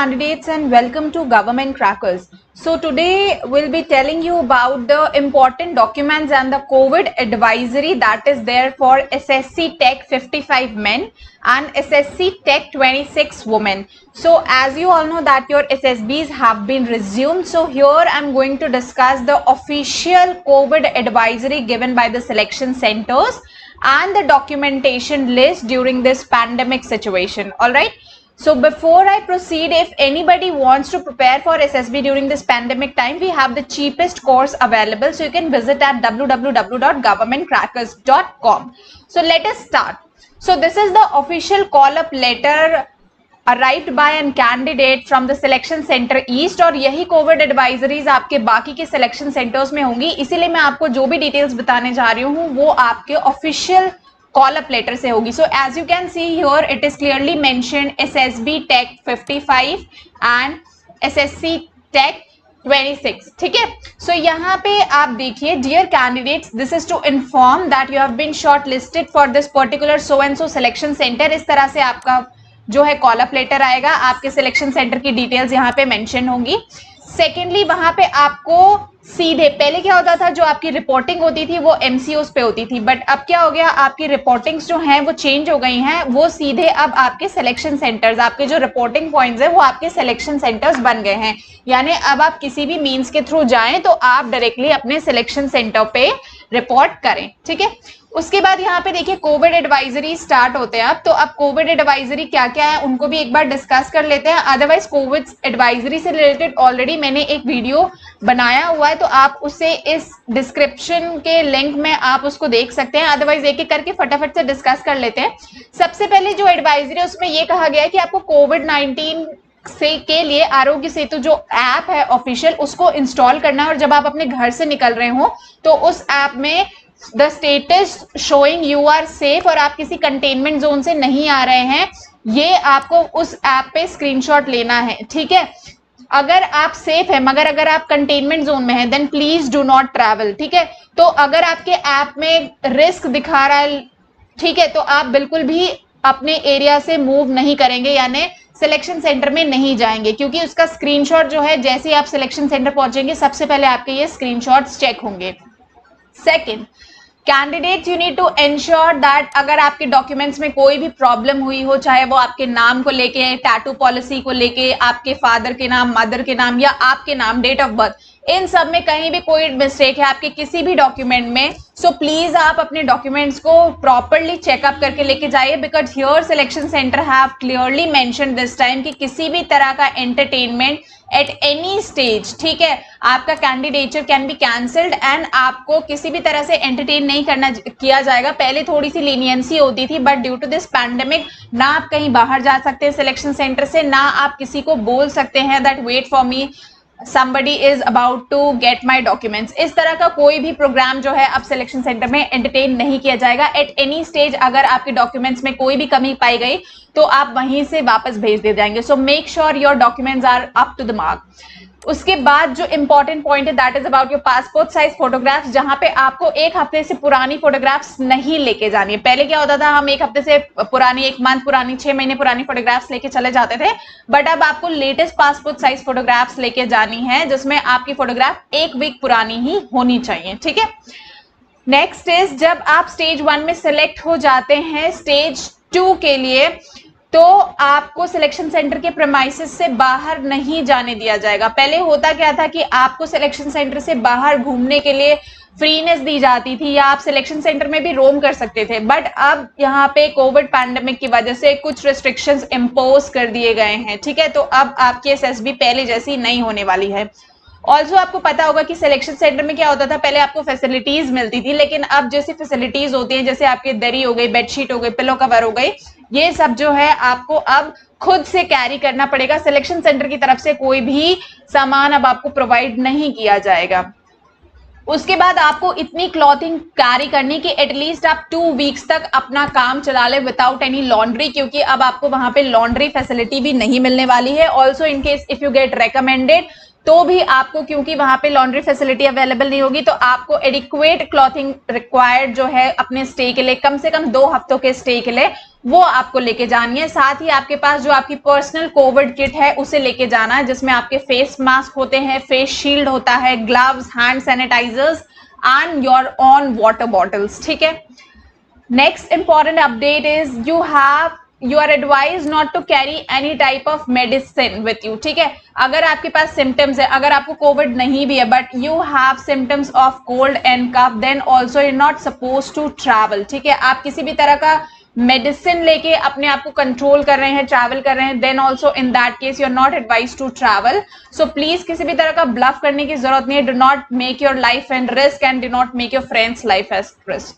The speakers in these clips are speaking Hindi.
candidates and welcome to Government Crackers. So today we'll be telling you about the important documents and the COVID advisory that is there for SSC Tech 55 men and SSC Tech 26 women. So as you all know that your SSBs have been resumed. So here I'm going to discuss the official COVID advisory given by the selection centers and the documentation list during this pandemic situation. All right. So before I proceed, if anybody wants to prepare for SSB during this pandemic time, we have the cheapest course available. So you can visit at www.governmentcrackers.com. So let us start. So this is the official call-up letter arrived by a candidate from the selection center east और यही कोविड एडवाइजरीज आपके बाकी के सिलेक्शन सेंटर्स में होंगी, इसीलिए मैं आपको जो भी डिटेल्स बताने जा रही हूँ वो आपके ऑफिशियल कॉल अप लेटर से होगी. So as you can see here it is clearly mentioned SSB take 55 and SSC take 26. ठीक है. सो यहाँ पे आप देखिए, dear candidates, this is to inform that you have been shortlisted for this particular so and so selection centre. इस तरह से आपका जो है कॉल अप लेटर आएगा, आपके सिलेक्शन सेंटर की डिटेल्स यहाँ पे मेंशन होंगी. सेकेंडली वहां पे आपको सीधे, पहले क्या होता था, जो आपकी रिपोर्टिंग होती थी वो एमसीओस पे होती थी, बट अब क्या हो गया, आपकी रिपोर्टिंग्स जो हैं वो चेंज हो गई हैं. वो सीधे अब आपके सिलेक्शन सेंटर्स, आपके जो रिपोर्टिंग पॉइंट्स है वो आपके सिलेक्शन सेंटर्स बन गए हैं. यानी अब आप किसी भी मीन्स के थ्रू जाएं तो आप डायरेक्टली अपने सिलेक्शन सेंटर पे रिपोर्ट करें. ठीक है. उसके बाद यहाँ पे देखिए कोविड एडवाइजरी स्टार्ट होते हैं अब. तो अब कोविड एडवाइजरी क्या क्या है उनको भी एक बार डिस्कस कर लेते हैं. अदरवाइज कोविड एडवाइजरी से रिलेटेड ऑलरेडी मैंने एक वीडियो बनाया हुआ है, तो आप उसे इस डिस्क्रिप्शन के लिंक में आप उसको देख सकते हैं. अदरवाइज एक एक करके फटाफट से डिस्कस कर लेते हैं. सबसे पहले जो एडवाइजरी है उसमें ये कहा गया है कि आपको कोविड-19 से के लिए आरोग्य सेतु जो ऐप है ऑफिशियल उसको इंस्टॉल करना है, और जब आप अपने घर से निकल रहे हो तो उस ऐप में the status showing you are safe और आप किसी कंटेनमेंट जोन से नहीं आ रहे हैं, ये आपको उस ऐप पे स्क्रीनशॉट लेना है. ठीक है. अगर आप सेफ है मगर अगर आप कंटेनमेंट जोन में है then please do not travel. ठीक है. तो अगर आपके ऐप में रिस्क दिखा रहा है, ठीक है, तो आप बिल्कुल भी अपने एरिया से मूव नहीं करेंगे, यानी सिलेक्शन सेंटर में नहीं जाएंगे, क्योंकि उसका स्क्रीनशॉट जो है जैसे ही आप सिलेक्शन सेंटर पहुंचेंगे सबसे पहले आपके ये स्क्रीनशॉट्स चेक होंगे. Second, candidates you need to ensure that अगर आपके डॉक्यूमेंट्स में कोई भी प्रॉब्लम हुई हो, चाहे वो आपके नाम को लेके, टैटू पॉलिसी को लेके, आपके फादर के नाम, मदर के नाम या आपके नाम, डेट ऑफ बर्थ, इन सब में कहीं भी कोई मिस्टेक है आपके किसी भी डॉक्यूमेंट में, सो प्लीज आप अपने डॉक्यूमेंट्स को प्रॉपरली चेकअप करके लेके जाइए. Because here selection centre have clearly mentioned this time कि किसी भी तरह का एंटरटेनमेंट एट एनी स्टेज, ठीक है, आपका candidature can be cancelled and आपको किसी भी तरह से एंटरटेन नहीं करना किया जाएगा. पहले थोड़ी सी लीनियंसी होती थी, but due to this pandemic ना आप कहीं बाहर जा सकते हैं सिलेक्शन सेंटर से, ना आप किसी को बोल सकते हैं that wait for me, somebody is about to get my documents. इस तरह का कोई भी प्रोग्राम जो है अब सिलेक्शन सेंटर में एंटरटेन नहीं किया जाएगा एट एनी स्टेज. अगर आपके डॉक्यूमेंट्स में कोई भी कमी पाई गई तो आप वहीं से वापस भेज दे जाएंगे. So make sure your documents are up to the mark. उसके बाद जो इंपॉर्टेंट पॉइंट है that is about your passport size photographs, जहां पे आपको एक हफ्ते से पुरानी फोटोग्राफ्स नहीं लेके जानी है. पहले क्या होता था, हम एक हफ्ते से पुरानी, एक मंथ पुरानी, 6 महीने पुरानी फोटोग्राफ्स लेके चले जाते थे, बट अब आपको लेटेस्ट पासपोर्ट साइज फोटोग्राफ्स लेके जानी है, जिसमें आपकी फोटोग्राफ 1 वीक पुरानी ही होनी चाहिए. ठीक है. नेक्स्ट इज, जब आप स्टेज 1 में सिलेक्ट हो जाते हैं स्टेज 2 के लिए, तो आपको सिलेक्शन सेंटर के प्रेमाइसेस से बाहर नहीं जाने दिया जाएगा. पहले होता क्या था कि आपको सिलेक्शन सेंटर से बाहर घूमने के लिए फ्रीनेस दी जाती थी, या आप सिलेक्शन सेंटर में भी रोम कर सकते थे, बट अब यहाँ पे कोविड पैंडेमिक की वजह से कुछ रिस्ट्रिक्शंस इम्पोज कर दिए गए हैं. ठीक है. तो अब आपकी एसएसबी पहले जैसी नहीं होने वाली है. ऑल्सो आपको पता होगा कि सिलेक्शन सेंटर में क्या होता था, पहले आपको फैसिलिटीज मिलती थी, लेकिन अब जैसी फैसिलिटीज होती हैं, जैसे आपकी दरी हो गई, बेडशीट हो गई, पिलो कवर हो गई, ये सब जो है आपको अब खुद से कैरी करना पड़ेगा. सिलेक्शन सेंटर की तरफ से कोई भी सामान अब आपको प्रोवाइड नहीं किया जाएगा. उसके बाद आपको इतनी क्लॉथिंग कैरी करनी कि एटलीस्ट आप 2 वीक्स तक अपना काम चला ले विदाउट एनी लॉन्ड्री, क्योंकि अब आपको वहां पे लॉन्ड्री फैसिलिटी भी नहीं मिलने वाली है. Also in case if you get recommended, तो भी आपको, क्योंकि वहां पे लॉन्ड्री फैसिलिटी अवेलेबल नहीं होगी, तो आपको एडिक्वेट क्लॉथिंग रिक्वायर्ड जो है अपने स्टे के लिए, कम से कम 2 हफ्तों के स्टे के लिए, वो आपको लेके जानी है। साथ ही आपके पास जो आपकी पर्सनल कोविड किट है उसे लेके जाना है, जिसमें आपके फेस मास्क होते हैं, फेस शील्ड होता है, gloves, hand sanitisers and your own water bottles. ठीक है। Next important update is you are advised not to carry any type of medicine with you। ठीक है। अगर आपके पास सिम्टम्स है, अगर आपको कोविड नहीं भी है but you have symptoms of cold and cough, then also you not suppose to travel. ठीक है। आप किसी भी तरह का मेडिसिन लेके अपने आप को कंट्रोल कर रहे हैं, ट्रैवल कर रहे हैं, then also in that case you are not advise to travel. So please किसी भी तरह का ब्लफ करने की जरूरत नहीं है। Do not make your life and risk and do not make your friends life as risk.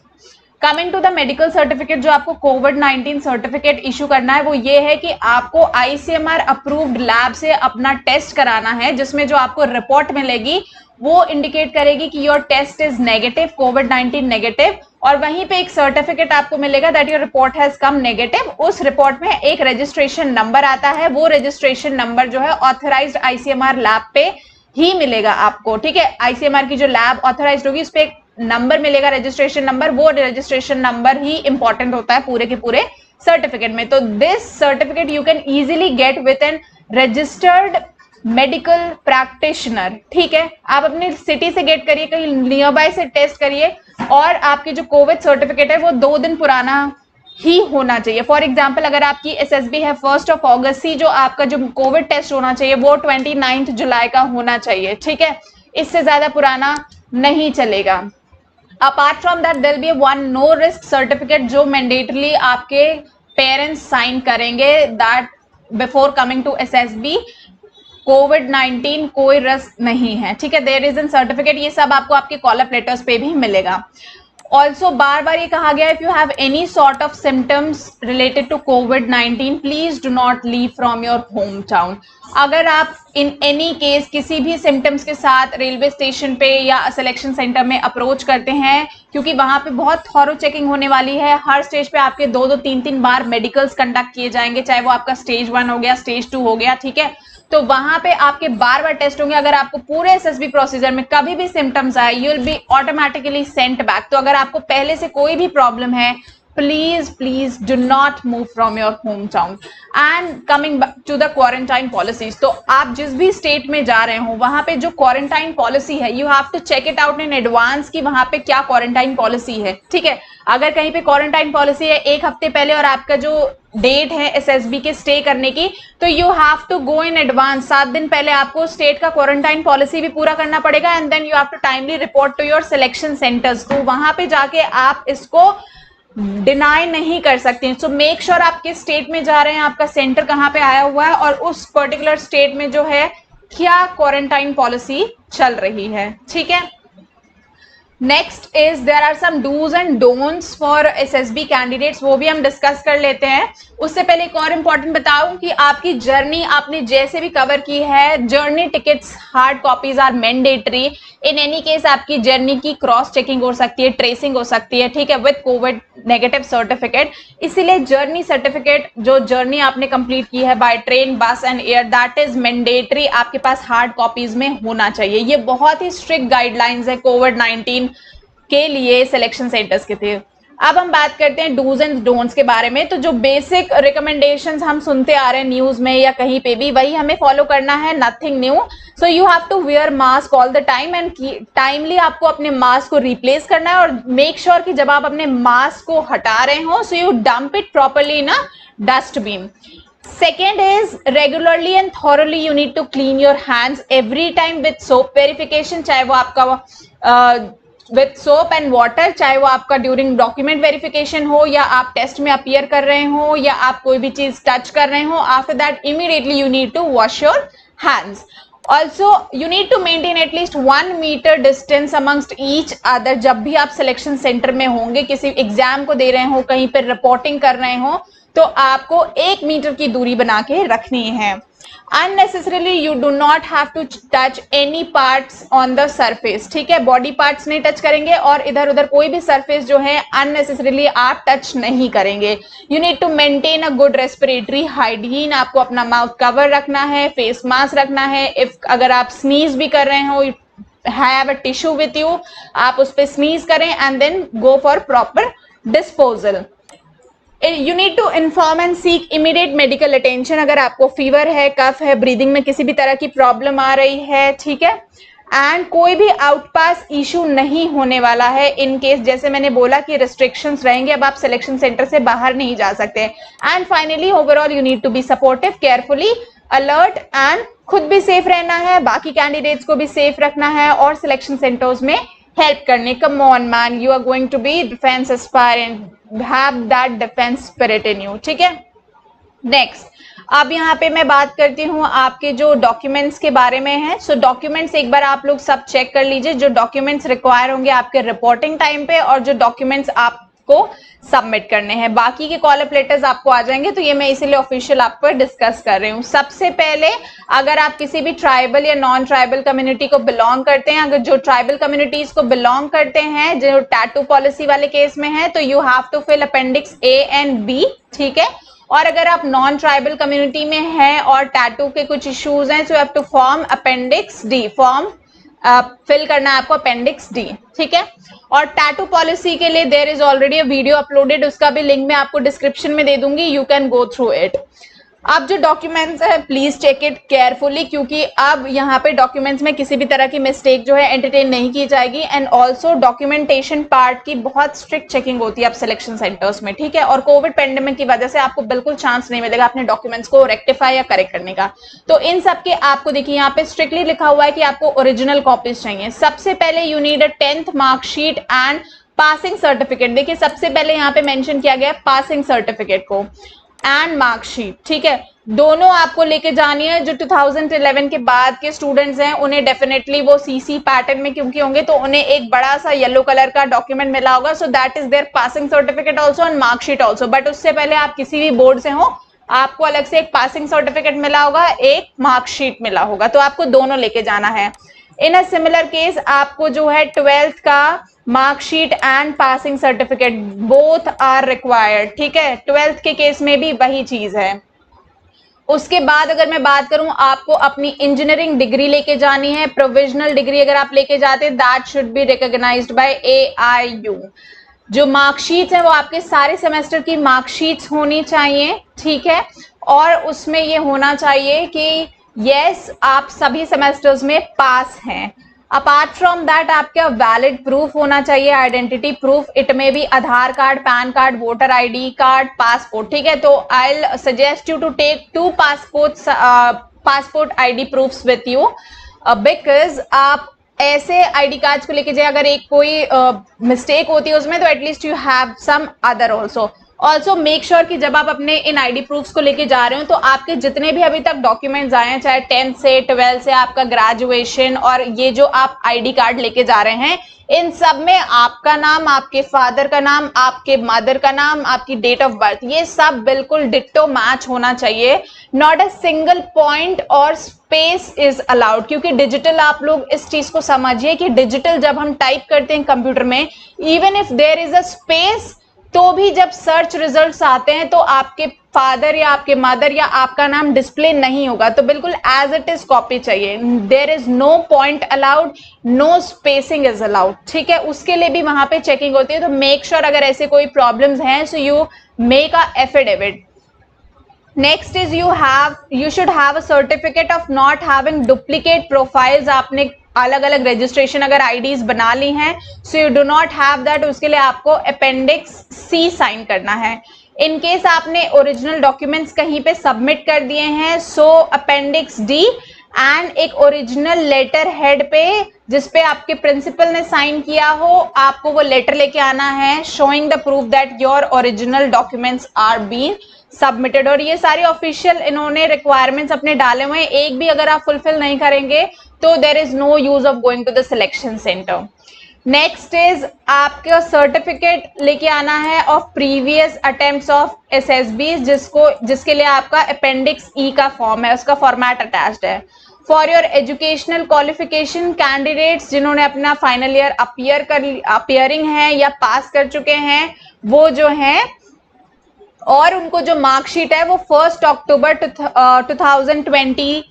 Coming to the medical certificate, जो आपको कोविड-19 सर्टिफिकेट इशू करना है वो ये है कि आपको आईसीएमआर अप्रूव्ड लैब से अपना टेस्ट कराना है, जिसमें जो आपको रिपोर्ट मिलेगी वो इंडिकेट करेगी कि योर टेस्ट इज नेगेटिव, कोविड-19 नेगेटिव, और वहीं पे एक सर्टिफिकेट आपको मिलेगा that your report has come negative. उस रिपोर्ट में एक रजिस्ट्रेशन नंबर आता है, वो रजिस्ट्रेशन नंबर जो है ऑथराइज्ड आईसीएमआर लैब पे ही मिलेगा आपको। ठीक है। आईसीएमआर की जो लैब ऑथराइज्ड होगी उस पे एक नंबर मिलेगा, रजिस्ट्रेशन नंबर, वो रजिस्ट्रेशन नंबर ही इंपॉर्टेंट होता है पूरे के पूरे सर्टिफिकेट में। तो this certificate you can easily get with an registered medical practitioner. ठीक है। आप अपनी सिटी से गेट करिए, कहीं नियर बाय से टेस्ट करिए, और आपकी जो कोविड सर्टिफिकेट है वो 2 दिन पुराना ही होना चाहिए। फॉर एग्जाम्पल अगर आपकी एसएसबी है 1 अगस्त ही, जो आपका जो कोविड टेस्ट होना चाहिए वो 29 जुलाई का होना चाहिए। ठीक है। इससे ज्यादा पुराना नहीं चलेगा। Apart from that there be one no risk certificate जो मैंडेटरली आपके पेरेंट्स साइन करेंगे that before coming to SSB कोविड-19 कोई रिस्क नहीं है। ठीक है। देयर इज एन सर्टिफिकेट, ये सब आपको आपके कॉल अप लेटर्स पे भी मिलेगा। ऑल्सो बार बार ये कहा गया, if you have any sort of symptoms related to कोविड-19 please do not leave from your home town. अगर आप इन एनी केस किसी भी सिम्टम्स के साथ रेलवे स्टेशन पे या सिलेक्शन सेंटर में अप्रोच करते हैं, क्योंकि वहां पे बहुत थॉरो चेकिंग होने वाली है, हर स्टेज पे आपके 2-2, 3-3 बार मेडिकल्स कंडक्ट किए जाएंगे, चाहे वो आपका स्टेज 1 हो गया, स्टेज 2 हो गया। ठीक है। तो वहां पे आपके बार बार टेस्ट होंगे। अगर आपको पूरे एसएसबी प्रोसीजर में कभी भी सिम्टम्स आए, you will be automatically sent back. तो अगर आपको पहले से कोई भी प्रॉब्लम है, please do not move from your home town. And coming to the quarantine policies, तो आप जिस भी स्टेट में जा रहे हो वहां पे जो क्वारंटाइन पॉलिसी है you have to check it out in advance कि वहां पे क्या क्वारंटाइन पॉलिसी है। ठीक है। अगर कहीं पे क्वारंटाइन पॉलिसी है 1 हफ्ते पहले और आपका जो डेट है एसएसबी के स्टे करने की, तो you have to go in advance. 7 दिन पहले आपको स्टेट का क्वारंटाइन पॉलिसी भी पूरा करना पड़ेगा, and then you have to timely report to your selection centres. तो वहां पे जाके आप इसको डिनाई नहीं कर सकते। सो मेक श्योर आप किस स्टेट में जा रहे हैं, आपका सेंटर कहाँ पे आया हुआ है, और उस पर्टिकुलर स्टेट में जो है क्या क्वारंटाइन पॉलिसी चल रही है। ठीक है। Next is there are some dos and don'ts for SSB candidates, वो भी हम डिस्कस कर लेते हैं। उससे पहले एक और इम्पॉर्टेंट बताऊं कि आपकी जर्नी आपने जैसे भी कवर की है, journey tickets hard copies are mandatory. In any case आपकी जर्नी की क्रॉस चेकिंग हो सकती है, ट्रेसिंग हो सकती है। ठीक है। विद कोविड नेगेटिव सर्टिफिकेट, इसीलिए जर्नी सर्टिफिकेट जो जर्नी आपने कंप्लीट की है by train, bus and air, that is mandatory, आपके पास हार्ड कॉपीज में होना चाहिए। ये बहुत ही स्ट्रिक्ट गाइडलाइंस है कोविड-19 के लिए सिलेक्शन सेंटर्स के थे। अब हम बात करते हैं डूज एंड डोंट्स के बारे में। तो जो बेसिक रिकमेंडेशंस हम सुनते आ रहे हैं न्यूज में या कहीं पे भी, वही हमें फॉलो करना है, nothing new. So you have to wear mask all the time and timely आपको अपने मास्क को रिप्लेस करना है, और मेक श्योर कि जब आप अपने मास्क को हटा रहे हो so you dump it properly in a dustbin. Second is regularly and thoroughly you need to clean your hands every time with soap verification, चाहे वो आपका विथ सोप एंड वाटर, चाहे वो आपका ड्यूरिंग डॉक्यूमेंट वेरिफिकेशन हो या आप टेस्ट में अपीयर कर रहे हो या आप कोई भी चीज टच कर रहे हो। After that immediately you need to wash your hands. Also you need to maintain at least 1 metre distance amongst each other. जब भी आप सिलेक्शन सेंटर में होंगे, किसी एग्जाम को दे रहे हो, कहीं पर रिपोर्टिंग कर रहे हो, तो आपको 1 मीटर की दूरी बना के रखनी है। Unnecessarily you do not have to touch any parts on the surface, ठीक है, बॉडी पार्ट्स नहीं टच करेंगे और इधर उधर कोई भी सरफेस जो है अननेसेसरीली आप टच नहीं करेंगे। You need to maintain a good respiratory hygiene, आपको अपना माउथ कवर रखना है, फेस मास्क रखना है। इफ अगर आप स्नीज भी कर रहे हो, have a tissue with you, आप उस पर स्नीज करें and then go for proper disposal. You need to inform and seek immediate medical attention, अगर आपको फीवर है, कफ है, ब्रीदिंग में किसी भी तरह की प्रॉब्लम आ रही है, ठीक है। एंड कोई भी आउटपास इशू नहीं होने वाला है इन केस, जैसे मैंने बोला कि रिस्ट्रिक्शंस रहेंगे, अब आप सिलेक्शन सेंटर से बाहर नहीं जा सकते। And finally overall you need to be supportive, carefully alert and खुद भी सेफ रहना है, बाकी कैंडिडेट्स को भी सेफ रखना है और सिलेक्शन सेंटर्स में हेल्प करने। Come on man, you are going to be defence aspirant, have that defence spirit in you, ठीक है। नेक्स्ट, अब यहाँ पे मैं बात करती हूँ आपके जो डॉक्यूमेंट्स के बारे में है। सो डॉक्यूमेंट्स एक बार आप लोग सब चेक कर लीजिए, जो डॉक्यूमेंट्स रिक्वायर होंगे आपके रिपोर्टिंग टाइम पे और जो डॉक्यूमेंट्स आपको सबमिट करने हैं। बाकी के कॉल अप लेटर्स आपको आ जाएंगे, तो ये मैं इसीलिए ऑफिशियल आप पर डिस्कस कर रही हूँ। सबसे पहले, अगर आप किसी भी ट्राइबल या नॉन ट्राइबल कम्युनिटी को बिलोंग करते हैं, अगर जो ट्राइबल कम्युनिटीज को बिलोंग करते हैं जो टैटू पॉलिसी वाले केस में है, तो you have to fill appendix A and B, ठीक है। और अगर आप नॉन ट्राइबल कम्युनिटी में हैं और टैटू के कुछ इश्यूज हैं, तो you have to form appendix D, form fill करना है आपको अपेंडिक्स डी, ठीक है। और टैटू पॉलिसी के लिए there is already a video uploaded, उसका भी लिंक मैं आपको डिस्क्रिप्शन में दे दूंगी, you can go through it. अब जो डॉक्यूमेंट्स है प्लीज चेक इट केयरफुली, क्योंकि अब यहाँ पे डॉक्यूमेंट्स में किसी भी तरह की मिस्टेक जो है एंटरटेन नहीं की जाएगी। एंड ऑल्सो डॉक्यूमेंटेशन पार्ट की बहुत स्ट्रिक्ट चेकिंग होती है अब सिलेक्शन सेंटर्स में, ठीक है। और कोविड पेंडेमिक की वजह से आपको बिल्कुल चांस नहीं मिलेगा अपने डॉक्यूमेंट्स को रेक्टिफाई या करेक्ट करने का। तो इन सब के आपको देखिए यहाँ पे स्ट्रिक्टली लिखा हुआ है कि आपको ओरिजिनल कॉपीज चाहिए। सबसे पहले you need a 10th marksheet and passing certificate. देखिए सबसे पहले यहाँ पे मेंशन किया गया पासिंग सर्टिफिकेट को एंड मार्कशीट, ठीक है, दोनों आपको लेके जानी है। जो 2011 के बाद के स्टूडेंट्स हैं उन्हें डेफिनेटली वो सीसी पैटर्न में क्योंकि होंगे, तो उन्हें एक बड़ा सा येलो कलर का डॉक्यूमेंट मिला होगा, so that is their passing certificate also and marksheet also. But उससे पहले आप किसी भी बोर्ड से हो, आपको अलग से एक पासिंग सर्टिफिकेट मिला होगा, एक मार्कशीट मिला होगा, तो आपको दोनों लेके जाना है। इन अ सिमिलर केस आपको जो है 12th का marksheet and passing certificate both are required, ठीक है। 12th के केस में भी वही चीज है। उसके बाद अगर मैं बात करूं, आपको अपनी इंजीनियरिंग डिग्री लेके जानी है, प्रोविजनल डिग्री अगर आप लेके जाते हैं, that should be recognised by AIU। जो मार्कशीट्स हैं वो आपके सारे सेमेस्टर की मार्कशीट्स होनी चाहिए, ठीक है। और उसमें ये होना चाहिए कि यस आप सभी सेमेस्टर्स में पास हैं। अपार्ट फ्रॉम दैट आपका वैलिड प्रूफ होना चाहिए, आइडेंटिटी प्रूफ, इट में भी Aadhaar card, PAN card, voter ID card, passport, ठीक है। तो I will suggest you to take 2 passport ID proofs with you, because आप ऐसे ID कार्ड्स को लेके जाए, अगर एक कोई मिस्टेक होती है उसमें, तो at least you have some other also make sure कि जब आप अपने इन ID प्रूफ्स को लेके जा रहे हो, तो आपके जितने भी अभी तक डॉक्यूमेंट्स आए हैं, चाहे 10th से 12th से आपका ग्रेजुएशन और ये जो आप ID कार्ड लेके जा रहे हैं, इन सब में आपका नाम, आपके फादर का नाम, आपके मदर का नाम, आपकी डेट ऑफ बर्थ, ये सब बिल्कुल डिट्टो मैच होना चाहिए। नॉट अ सिंगल पॉइंट और स्पेस इज अलाउड, क्योंकि डिजिटल, आप लोग इस चीज को समझिए कि डिजिटल जब हम टाइप करते हैं कंप्यूटर में, even if there is a space, तो भी जब सर्च रिजल्ट्स आते हैं तो आपके फादर या आपके मदर या आपका नाम डिस्प्ले नहीं होगा, तो बिल्कुल एज इट इज कॉपी चाहिए। There is no point allowed, no spacing is allowed, ठीक है। उसके लिए भी वहां पे चेकिंग होती है, तो मेक श्योर अगर ऐसे कोई प्रॉब्लम्स हैं, so you make a affidavit. Next is you should have a certificate of not having duplicate profiles। आपने अलग अलग रजिस्ट्रेशन अगर IDs बना ली हैं, so you do not have that, उसके लिए आपको अपेंडिक्स C साइन करना है। इन केस आपने ओरिजिनल डॉक्यूमेंट्स कहीं पे सबमिट कर दिए हैं, सो अपेंडिक्स D एंड एक ओरिजिनल लेटर हेड पे जिसपे आपके प्रिंसिपल ने साइन किया हो, आपको वो लेटर लेके आना है, showing the proof that your original documents are been submitted. और ये सारे ऑफिशियल इन्होंने रिक्वायरमेंट्स अपने डाले हुए हैं, एक भी अगर आप फुलफिल नहीं करेंगे तो there is no use of going to the selection centre. Next is आपका सर्टिफिकेट लेके आना है of previous attempts of SSB, जिसके लिए आपका अपेंडिक्स ई का फॉर्म है, उसका फॉर्मेट अटैच्ड है। For your educational qualification, candidates जिन्होंने अपना फाइनल ईयर अपियरिंग है या पास कर चुके हैं वो जो हैं, और उनको जो मार्कशीट है वो 1 अक्टूबर 2020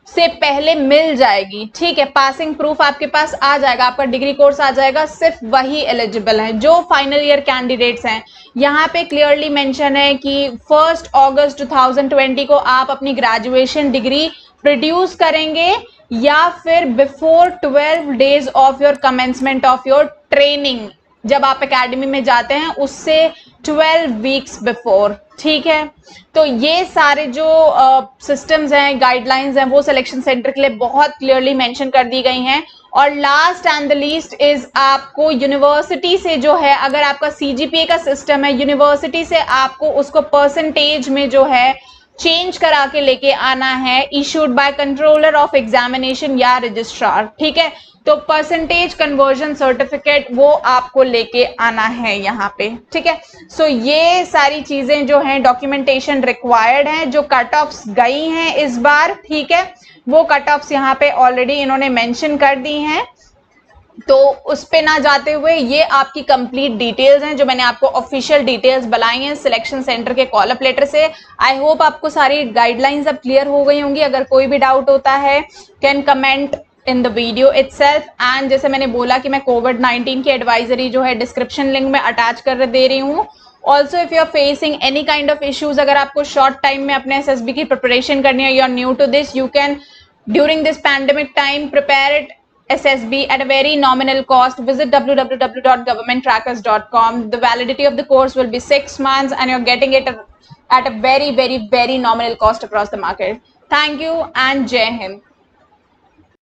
से पहले मिल जाएगी, ठीक है। पासिंग प्रूफ आपके पास आ जाएगा, आपका डिग्री कोर्स आ जाएगा, सिर्फ वही एलिजिबल है जो फाइनल ईयर कैंडिडेट्स हैं। यहाँ पे क्लियरली मेंशन है कि 1 अगस्त 2020 को आप अपनी ग्रेजुएशन डिग्री प्रोड्यूस करेंगे या फिर before 12 days of your commencement of your training, जब आप एकेडमी में जाते हैं उससे 12 वीक्स बिफोर, ठीक है। तो ये सारे जो सिस्टम्स हैं, गाइडलाइंस हैं, वो सिलेक्शन सेंटर के लिए बहुत क्लियरली मेंशन कर दी गई हैं। और last and the least is आपको यूनिवर्सिटी से जो है, अगर आपका सीजीपीए का सिस्टम है, यूनिवर्सिटी से आपको उसको परसेंटेज में जो है चेंज करा के लेके आना है, issued by controller of examination या रजिस्ट्रार, ठीक है। तो परसेंटेज कन्वर्जन सर्टिफिकेट वो आपको लेके आना है यहाँ पे, ठीक है। सो ये सारी चीजें जो हैं डॉक्यूमेंटेशन रिक्वायर्ड हैं, जो कट ऑफ्स गई हैं इस बार, ठीक है, वो कट ऑफ्स यहाँ पे ऑलरेडी इन्होंने मेंशन कर दी हैं। तो उस पे ना जाते हुए ये आपकी कंप्लीट डिटेल्स हैं जो मैंने आपको ऑफिशियल डिटेल्स बताई हैं सिलेक्शन सेंटर के कॉल अप लेटर से। आई होप आपको सारी गाइडलाइंस अब क्लियर हो गई होंगी। अगर कोई भी डाउट होता है can comment in the video itself. And जैसे मैंने बोला कि मैं कोविड-19 की एडवाइजरी जो है डिस्क्रिप्शन लिंक में अटैच कर दे रही हूँ। Also if you are facing any kind of issues, अगर आपको शॉर्ट टाइम में अपने एसएसबी की प्रिपरेशन करनी है, you are new to this, you can during this pandemic time prepare it SSB at a very nominal cost. Visit www.governmenttrackers.com. The validity of the course will be 6 months and you're getting it at a very nominal cost across the market. Thank you and Jai Hind.